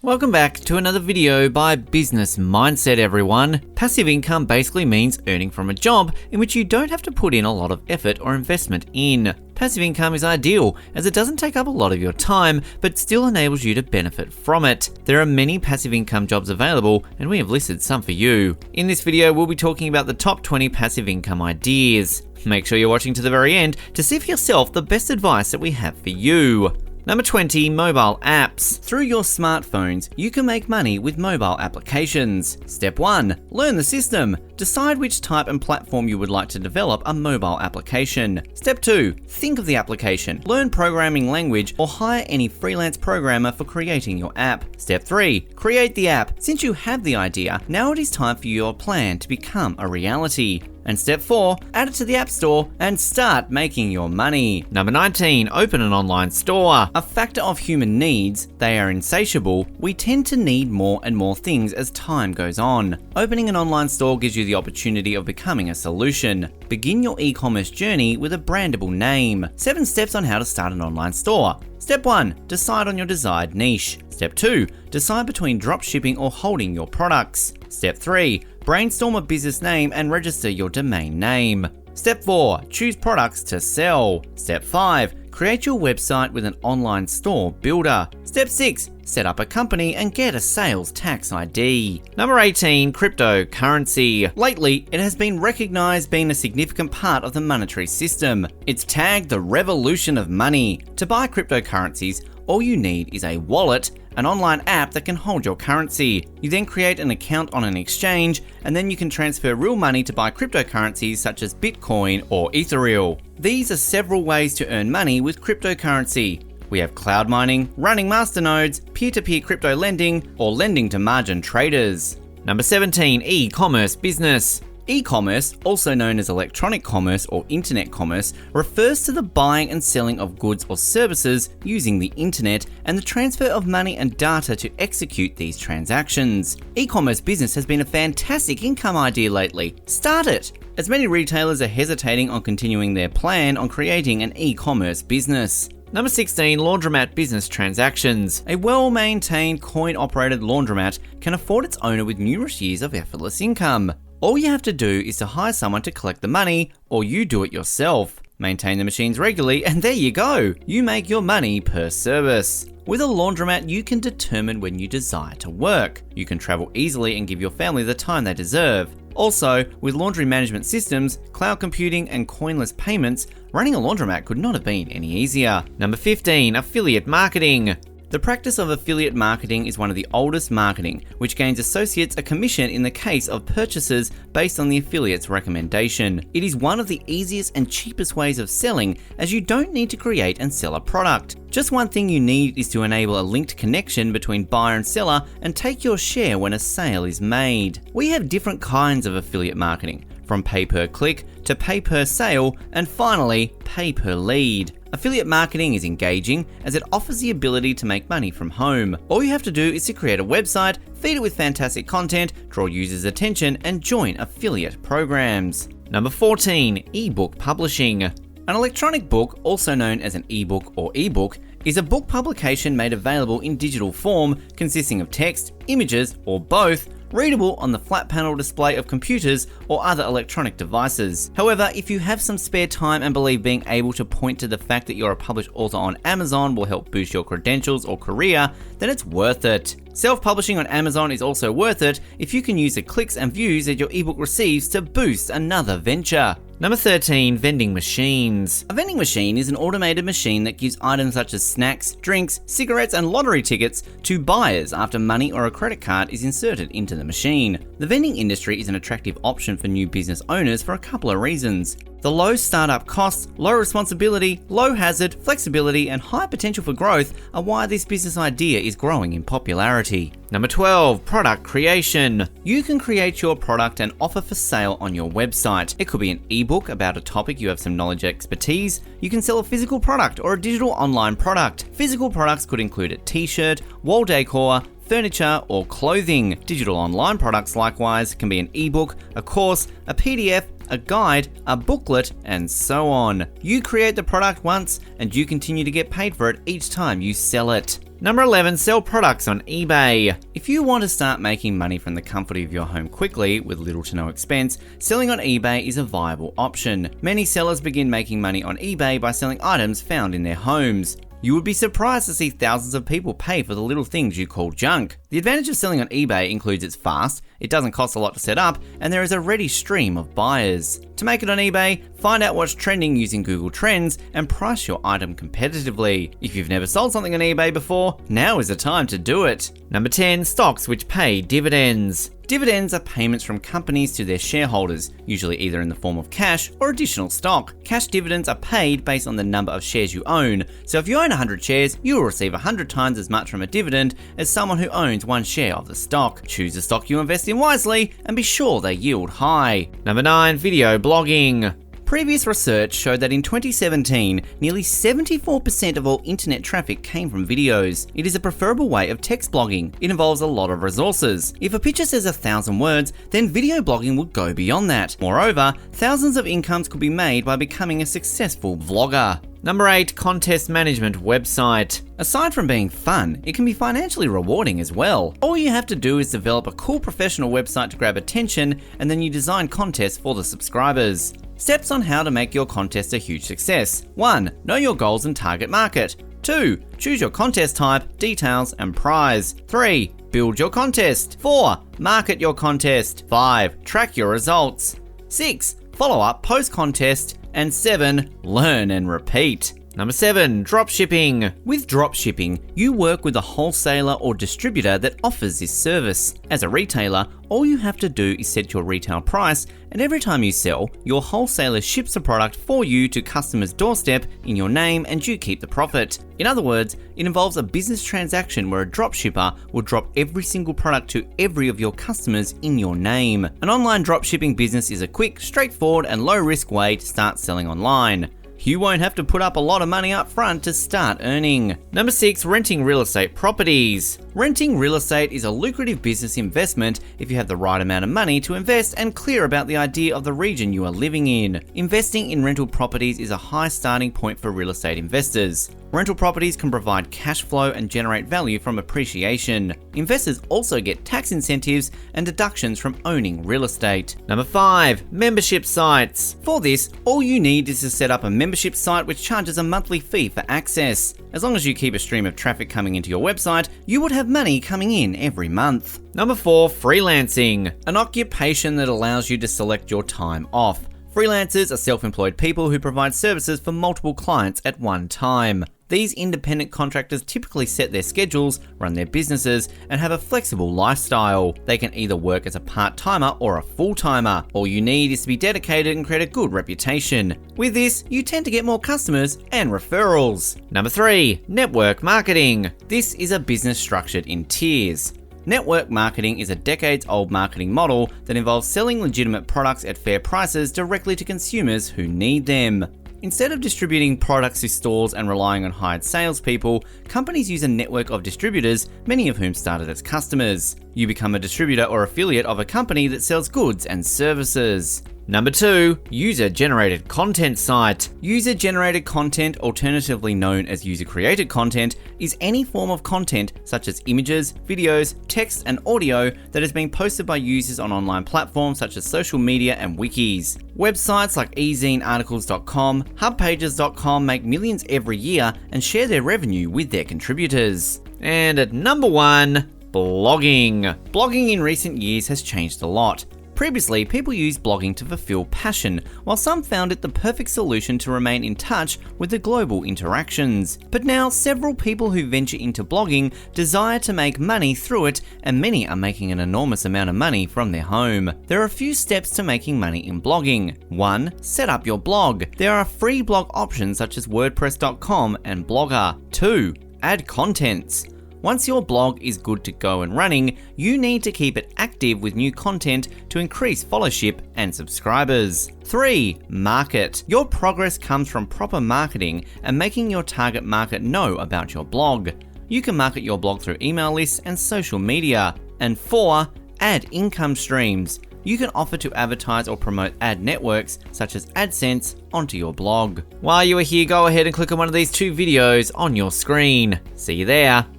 Welcome back to another video by Business Mindset, everyone. Passive income basically means earning from a job in which you don't have to put in a lot of effort or investment in. Passive income is ideal as it doesn't take up a lot of your time, but still enables you to benefit from it. There are many passive income jobs available, and we have listed some for you. In this video, we'll be talking about the top 20 passive income ideas. Make sure you're watching to the very end to see for yourself the best advice that we have for you. Number 20, mobile apps. Through your smartphones, you can make money with mobile applications. Step 1, learn the system. Decide which type and platform you would like to develop a mobile application. Step 2, think of the application. Learn programming language or hire any freelance programmer for creating your app. Step 3, create the app. Since you have the idea, now it is time for your plan to become a reality. And step 4, add it to the App Store and start making your money. Number 19, open an online store. A factor of human needs, they are insatiable. We tend to need more and more things as time goes on. Opening an online store gives you the opportunity of becoming a solution. Begin your e-commerce journey with a brandable name. 7 steps on how to start an online store. Step 1, decide on your desired niche. Step 2, decide between drop shipping or holding your products. Step 3, brainstorm a business name and register your domain name. Step 4, choose products to sell. Step 5, create your website with an online store builder. Step 6, set up a company and get a sales tax ID. Number 18, cryptocurrency. Lately, it has been recognized being a significant part of the monetary system. It's tagged the revolution of money. To buy cryptocurrencies, all you need is a wallet, an online app that can hold your currency. You then create an account on an exchange, and then you can transfer real money to buy cryptocurrencies such as Bitcoin or Ethereal. These are several ways to earn money with cryptocurrency. We have cloud mining, running masternodes, peer-to-peer crypto lending, or lending to margin traders. Number 17, e-commerce business. E-commerce, also known as electronic commerce or internet commerce, refers to the buying and selling of goods or services using the internet and the transfer of money and data to execute these transactions. E-commerce business has been a fantastic income idea lately. Start it! As many retailers are hesitating on continuing their plan on creating an e-commerce business. Number 16, laundromat business transactions. A well-maintained, coin-operated laundromat can afford its owner with numerous years of effortless income. All you have to do is to hire someone to collect the money, or you do it yourself. Maintain the machines regularly, and there you go! You make your money per service. With a laundromat, you can determine when you desire to work. You can travel easily and give your family the time they deserve. Also, with laundry management systems, cloud computing, and coinless payments, running a laundromat could not have been any easier. Number 15, affiliate marketing. The practice of affiliate marketing is one of the oldest marketing, which gains associates a commission in the case of purchases based on the affiliate's recommendation. It is one of the easiest and cheapest ways of selling, as you don't need to create and sell a product. Just one thing you need is to enable a linked connection between buyer and seller and take your share when a sale is made. We have different kinds of affiliate marketing, from pay per click to pay per sale, and finally, pay per lead. Affiliate marketing is engaging as it offers the ability to make money from home. All you have to do is to create a website, feed it with fantastic content, draw users' attention, and join affiliate programs. Number 14, ebook publishing. An electronic book, also known as an ebook or ebook, is a book publication made available in digital form consisting of text, images, or both, readable on the flat panel display of computers or other electronic devices. However, if you have some spare time and believe being able to point to the fact that you're a published author on Amazon will help boost your credentials or career, then it's worth it. Self-publishing on Amazon is also worth it if you can use the clicks and views that your ebook receives to boost another venture. Number 13, vending machines. A vending machine is an automated machine that gives items such as snacks, drinks, cigarettes, and lottery tickets to buyers after money or a credit card is inserted into the machine. The vending industry is an attractive option for new business owners for a couple of reasons. The low startup costs, low responsibility, low hazard, flexibility, and high potential for growth are why this business idea is growing in popularity. Number 12, product creation. You can create your product and offer for sale on your website. It could be an ebook about a topic you have some knowledge or expertise. You can sell a physical product or a digital online product. Physical products could include a t-shirt, wall decor, furniture, or clothing. Digital online products likewise can be an ebook, a course, a PDF, a guide, a booklet, and so on. You create the product once and you continue to get paid for it each time you sell it. Number 11, sell products on eBay. If you want to start making money from the comfort of your home quickly with little to no expense, selling on eBay is a viable option. Many sellers begin making money on eBay by selling items found in their homes. You would be surprised to see thousands of people pay for the little things you call junk. The advantage of selling on eBay includes it's fast, it doesn't cost a lot to set up, and there is a ready stream of buyers. To make it on eBay, find out what's trending using Google Trends and price your item competitively. If you've never sold something on eBay before, now is the time to do it. Number 10, stocks which pay dividends. Dividends are payments from companies to their shareholders, usually either in the form of cash or additional stock. Cash dividends are paid based on the number of shares you own. So if you own 100 shares, you will receive 100 times as much from a dividend as someone who owns one share of the stock. Choose the stock you invest in wisely and be sure they yield high. Number 9, video blogging. Previous research showed that in 2017, nearly 74% of all internet traffic came from videos. It is a preferable way of text blogging. It involves a lot of resources. If a picture says 1,000 words, then video blogging would go beyond that. Moreover, thousands of incomes could be made by becoming a successful vlogger. Number 8, contest management website. Aside from being fun, it can be financially rewarding as well. All you have to do is develop a cool professional website to grab attention, and then you design contests for the subscribers. Steps on how to make your contest a huge success. 1. Know your goals and target market. 2. Choose your contest type, details, and prize. 3. Build your contest. 4. Market your contest. 5. Track your results. 6. Follow up post-contest. And 7. Learn and repeat. Number 7, dropshipping. With dropshipping, you work with a wholesaler or distributor that offers this service. As a retailer, all you have to do is set your retail price, and every time you sell, your wholesaler ships the product for you to customers' doorstep in your name and you keep the profit. In other words, it involves a business transaction where a dropshipper will drop every single product to every of your customers in your name. An online dropshipping business is a quick, straightforward, and low-risk way to start selling online. You won't have to put up a lot of money up front to start earning. Number 6, renting real estate properties. Renting real estate is a lucrative business investment if you have the right amount of money to invest and clear about the idea of the region you are living in. Investing in rental properties is a high starting point for real estate investors. Rental properties can provide cash flow and generate value from appreciation. Investors also get tax incentives and deductions from owning real estate. Number 5, membership sites. For this, all you need is to set up a membership site which charges a monthly fee for access. As long as you keep a stream of traffic coming into your website, you would have money coming in every month. Number 4, freelancing. An occupation that allows you to select your time off. Freelancers are self-employed people who provide services for multiple clients at one time. These independent contractors typically set their schedules, run their businesses, and have a flexible lifestyle. They can either work as a part-timer or a full-timer. All you need is to be dedicated and create a good reputation. With this, you tend to get more customers and referrals. Number 3, network marketing. This is a business structured in tiers. Network marketing is a decades-old marketing model that involves selling legitimate products at fair prices directly to consumers who need them. Instead of distributing products to stores and relying on hired salespeople, companies use a network of distributors, many of whom started as customers. You become a distributor or affiliate of a company that sells goods and services. Number 2, user-generated content site. User-generated content, alternatively known as user-created content, is any form of content such as images, videos, text, and audio that has been posted by users on online platforms such as social media and wikis. Websites like ezinearticles.com, hubpages.com make millions every year and share their revenue with their contributors. And at number 1, blogging. Blogging in recent years has changed a lot. Previously, people used blogging to fulfill passion, while some found it the perfect solution to remain in touch with the global interactions. But now, several people who venture into blogging desire to make money through it, and many are making an enormous amount of money from their home. There are a few steps to making money in blogging. 1. Set up your blog. There are free blog options such as WordPress.com and Blogger. 2. Add contents. Once your blog is good to go and running, you need to keep it active with new content to increase followership and subscribers. 3. Market. Your progress comes from proper marketing and making your target market know about your blog. You can market your blog through email lists and social media. And 4. Add income streams. You can offer to advertise or promote ad networks such as AdSense onto your blog. While you are here, go ahead and click on one of these 2 videos on your screen. See you there.